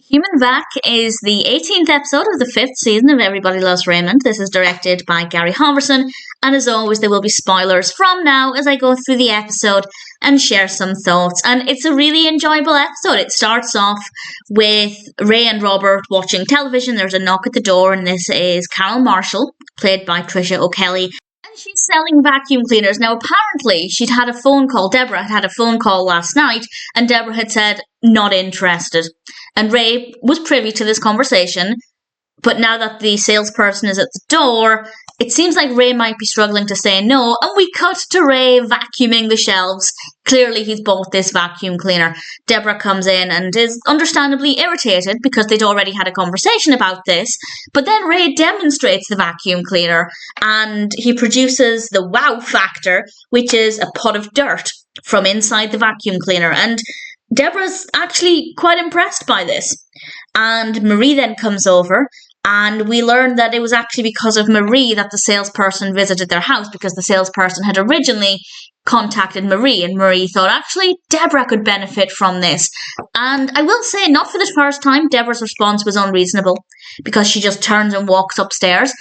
Human Vac is the 18th episode of the 5th season of Everybody Loves Raymond. This is directed by Gary Halvorson, and as always, there will be spoilers from now as I go through the episode and share some thoughts. And it's a really enjoyable episode. It starts off with Ray and Robert watching television. There's a knock at the door, and this is Carol Marshall, played by Tricia O'Kelly. And she's selling vacuum cleaners. Now, apparently, she'd had a phone call. Debra had a phone call last night, and Debra had said, not interested. And Ray was privy to this conversation, but now that the salesperson is at the door, it seems like Ray might be struggling to say no, and we cut to Ray vacuuming the shelves. Clearly he's bought this vacuum cleaner. Debra comes in and is understandably irritated because they'd already had a conversation about this, but then Ray demonstrates the vacuum cleaner, and he produces the wow factor, which is a pot of dirt from inside the vacuum cleaner, and Debra's actually quite impressed by this. And Marie then comes over, and we learn that it was actually because of Marie that the salesperson visited their house, because the salesperson had originally contacted Marie, and Marie thought, actually, Debra could benefit from this. And I will say, not for the first time, Debra's response was unreasonable, because she just turns and walks upstairs.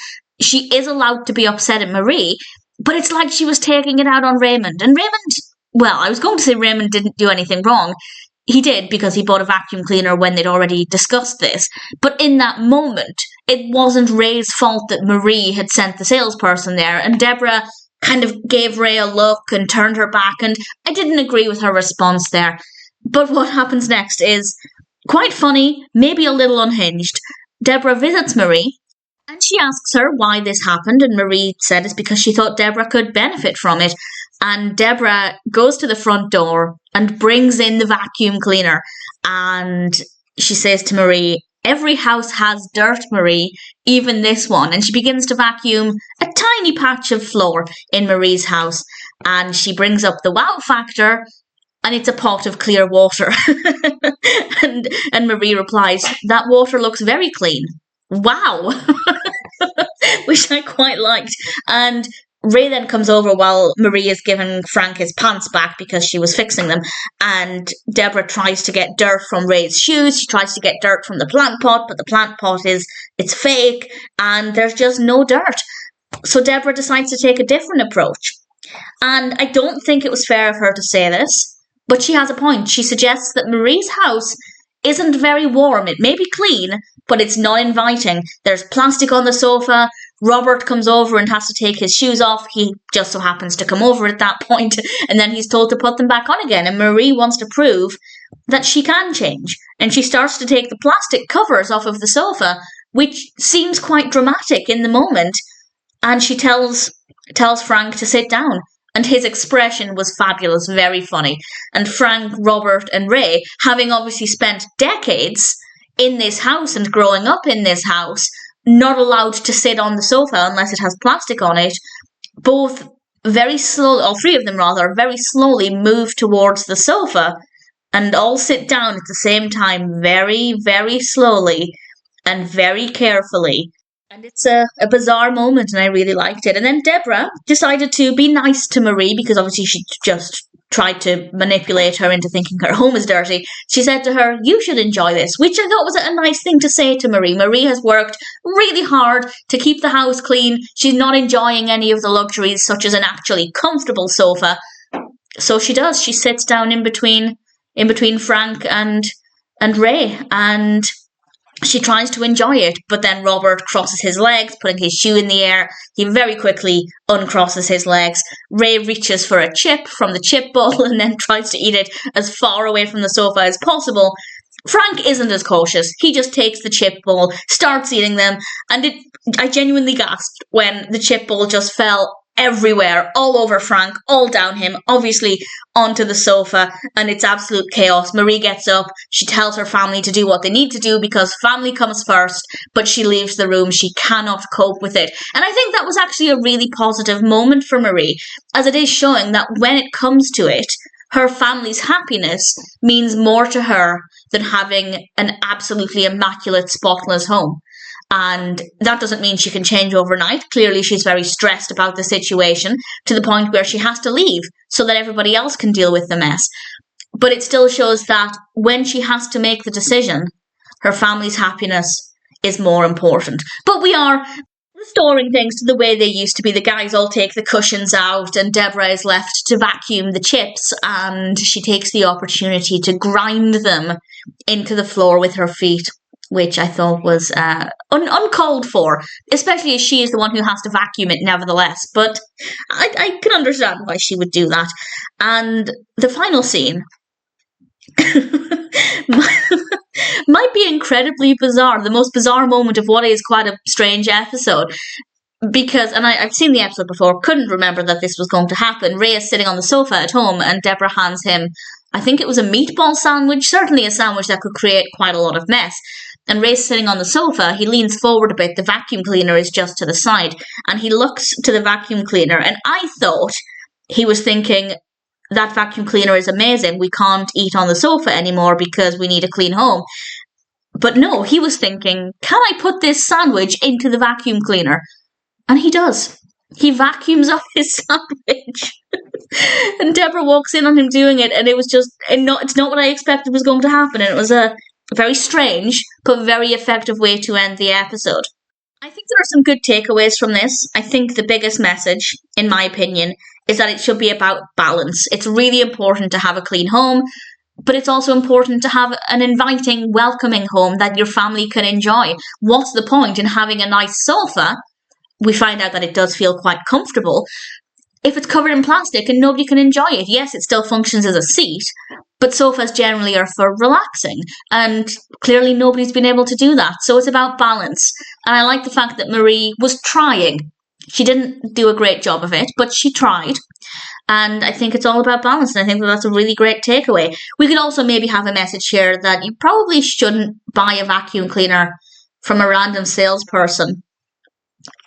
She is allowed to be upset at Marie, but it's like she was taking it out on Raymond. And Raymond, well, I was going to say Raymond didn't do anything wrong. He did, because he bought a vacuum cleaner when they'd already discussed this. But in that moment, it wasn't Ray's fault that Marie had sent the salesperson there, and Debra kind of gave Ray a look and turned her back, and I didn't agree with her response there. But what happens next is quite funny, maybe a little unhinged. Debra visits Marie, and she asks her why this happened, and Marie said it's because she thought Debra could benefit from it. And Debra goes to the front door and brings in the vacuum cleaner. And she says to Marie, every house has dirt, Marie, even this one. And she begins to vacuum a tiny patch of floor in Marie's house. And she brings up the wow factor, and it's a pot of clear water. and Marie replies, that water looks very clean. Wow. Which I quite liked. And Ray then comes over while Marie is giving Frank his pants back because she was fixing them, and Debra tries to get dirt from Ray's shoes. She tries to get dirt from the plant pot, but the plant pot it's fake, and there's just no dirt. So Debra decides to take a different approach. And I don't think it was fair of her to say this, but she has a point. She suggests that Marie's house isn't very warm. It may be clean, but it's not inviting. There's plastic on the sofa. Robert comes over and has to take his shoes off. He just so happens to come over at that point, and then he's told to put them back on again. And Marie wants to prove that she can change. And she starts to take the plastic covers off of the sofa, which seems quite dramatic in the moment. And she tells Frank to sit down. And his expression was fabulous, very funny. And Frank, Robert, and Ray, having obviously spent decades in this house and growing up in this house, not allowed to sit on the sofa unless it has plastic on it, both very slowly, all three of them rather, very slowly move towards the sofa and all sit down at the same time, very, very slowly and very carefully. And it's a bizarre moment, and I really liked it. And then Debra decided to be nice to Marie, because obviously she just tried to manipulate her into thinking her home is dirty. She said to her, you should enjoy this, which I thought was a nice thing to say to Marie. Marie has worked really hard to keep the house clean. She's not enjoying any of the luxuries, such as an actually comfortable sofa. So she does. She sits down in between Frank and Ray, and she tries to enjoy it, but then Robert crosses his legs, putting his shoe in the air. He very quickly uncrosses his legs. Ray reaches for a chip from the chip bowl and then tries to eat it as far away from the sofa as possible. Frank isn't as cautious. He just takes the chip bowl, starts eating them, and I genuinely gasped when the chip bowl just fell everywhere, all over Frank, all down him, obviously onto the sofa, and it's absolute chaos. Marie gets up, she tells her family to do what they need to do because family comes first, but she leaves the room. She cannot cope with it. And I think that was actually a really positive moment for Marie, as it is showing that when it comes to it, her family's happiness means more to her than having an absolutely immaculate, spotless home. And that doesn't mean she can change overnight. Clearly, she's very stressed about the situation to the point where she has to leave so that everybody else can deal with the mess. But it still shows that when she has to make the decision, Her family's happiness is more important. But we are restoring things to the way they used to be. The guys all take the cushions out, and Debra is left to vacuum the chips, and she takes the opportunity to grind them into the floor with her feet, which I thought was uncalled for, especially as she is the one who has to vacuum it nevertheless. But I can understand why she would do that. And the final scene might be incredibly bizarre, the most bizarre moment of what is quite a strange episode. Because, and I've seen the episode before, couldn't remember that this was going to happen. Ray is sitting on the sofa at home, and Debra hands him, I think it was a meatball sandwich, certainly a sandwich that could create quite a lot of mess. And Ray's sitting on the sofa, he leans forward a bit, the vacuum cleaner is just to the side, and he looks to the vacuum cleaner, and I thought he was thinking, that vacuum cleaner is amazing, we can't eat on the sofa anymore because we need a clean home. But no, he was thinking, can I put this sandwich into the vacuum cleaner? And he does. He vacuums up his sandwich. And Debra walks in on him doing it, and it was just, it's not what I expected was going to happen, and it was a very strange but very effective way to end the episode. I think there are some good takeaways from this. I think the biggest message, in my opinion, is that it should be about balance. It's really important to have a clean home, but it's also important to have an inviting, welcoming home that your family can enjoy. What's the point in having a nice sofa? We find out that it does feel quite comfortable if it's covered in plastic and nobody can enjoy it. Yes, it still functions as a seat, but sofas generally are for relaxing, and clearly nobody's been able to do that. So it's about balance. And I like the fact that Marie was trying. She didn't do a great job of it, but she tried. And I think it's all about balance, and I think that's a really great takeaway. We could also maybe have a message here that you probably shouldn't buy a vacuum cleaner from a random salesperson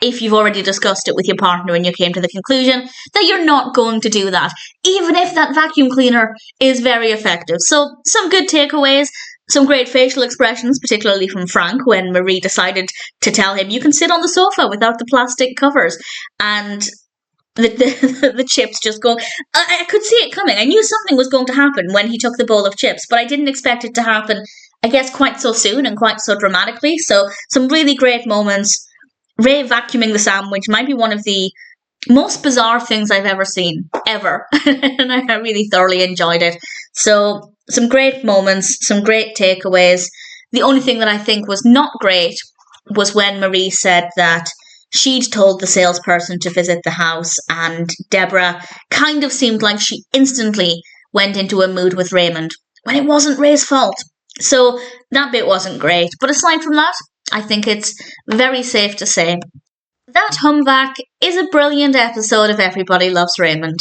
if you've already discussed it with your partner and you came to the conclusion that you're not going to do that, even if that vacuum cleaner is very effective. So some good takeaways, some great facial expressions, particularly from Frank when Marie decided to tell him, you can sit on the sofa without the plastic covers. And the chips just go. I could see it coming. I knew something was going to happen when he took the bowl of chips, but I didn't expect it to happen, I guess, quite so soon and quite so dramatically. So some really great moments. Ray vacuuming the sandwich might be one of the most bizarre things I've ever seen, ever. And I really thoroughly enjoyed it. So some great moments, some great takeaways. The only thing that I think was not great was when Marie said that she'd told the salesperson to visit the house, and Debra kind of seemed like she instantly went into a mood with Raymond when it wasn't Ray's fault. So that bit wasn't great. But aside from that, I think it's very safe to say that Humm Vac is a brilliant episode of Everybody Loves Raymond.